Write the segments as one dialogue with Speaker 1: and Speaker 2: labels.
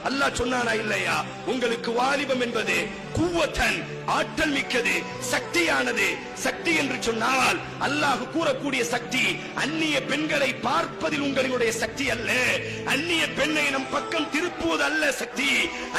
Speaker 1: அல்லாஹ் சொன்னானா இல்லையா? உங்களுக்கு வாலிபம் என்பது குவத்தன், ஆற்றல் மிக்கது, சக்தியானது. சக்தி என்று சொன்னால் அல்லாஹ் கூறக்கூடிய சக்தி அந்நிய பெண்களை பார்ப்பதில் உங்களுடைய சக்தி அல்ல, அந்நிய பெண்ணை நம் பக்கம் திருப்புவது அல்ல சக்தி,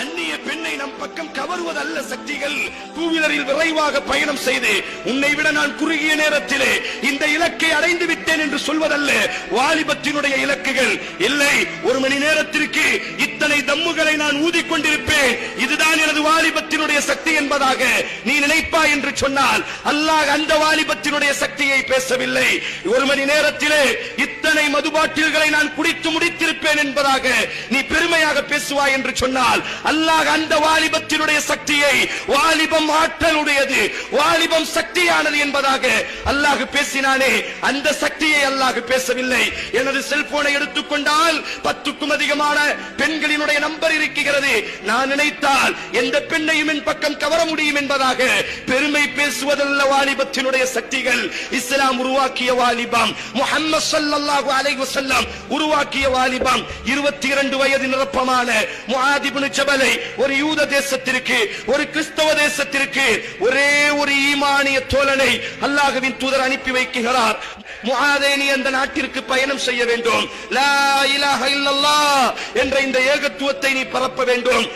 Speaker 1: அந்நிய பெண்ணை நம் பக்கம் கவருவது அல்ல சக்திகள். டூ வீலரில் விரைவாக பயணம் செய்து உன்னை விட நான் குறுகிய நேரத்திலே இந்த இலக்கை அடைந்து விட்டேன் என்று சொல்வதல்ல வாலிபத்தினுடைய இலக்குகள். இல்லை, ஒரு மணி நேரத்திற்கு இத்தனை தம்முகளை நான் ஊதிக்கொண்டிருப்பேன், இதுதான் எனது வாலிபத்தினுடைய சக்தி என்பதாக நீ நினைப்பாய் என்று சொன்னால் அல்லாஹ் அந்த வாலிபத்தினுடைய சக்தியை பேசவில்லை. ஒரு மணி நேரத்திலே இத்தனை மதுபாட்டில்களை நான் குடித்து முடித்திருப்பேன் என்பதாக நீ பெருமையாக பேசுவாய் என்று சொன்னால் அல்லாஹ் அந்த வாலிபத்தினுடைய சக்தியை, வாலிபம் ஆற்றலுடையது, வாலிபம் சக்தியானது என்பதாக அல்லாஹ் பேசினானே, அந்த சக்தியை அல்லாஹ் பேசவில்லை. எனது செல்போனை எடுத்துக்கொண்டால் 10க்கும் அதிகமான பெண்களினுடைய நம்பர் இருக்கிறது, நான் நினைத்தால் எந்த பெண்ணையும் என் பக்கம் கவர முடியும் என்பதாக பெருமை பேசுவதல்ல வாலிபத்தினுடைய சக்திகள். இஸ்லாம் உருவாக்கிய வாலிபம், முஹம்மது ஸல்லல்லாஹு அலைஹி வஸல்லம் உருவாக்கிய வாலிபம் 22 வயது நிரப்பமான முஆத் இப்னு ஜபலை ஒரு யூத தேசத்திற்கு, ஒரு கிறிஸ்தவ தேசத்திற்கு ஒரே ஒரு ஈமானிய தோழனை அல்லாஹ்வின் தூதர் அனுப்பி வைக்கிறார். முஆதே, நீ அந்த நாட்டிற்கு பயணம் செய்ய வேண்டும், லா இலாஹ இல்லல்லாஹ் என்ற இந்த ஏகத்துவத்தை நீ பரப்ப வேண்டும்.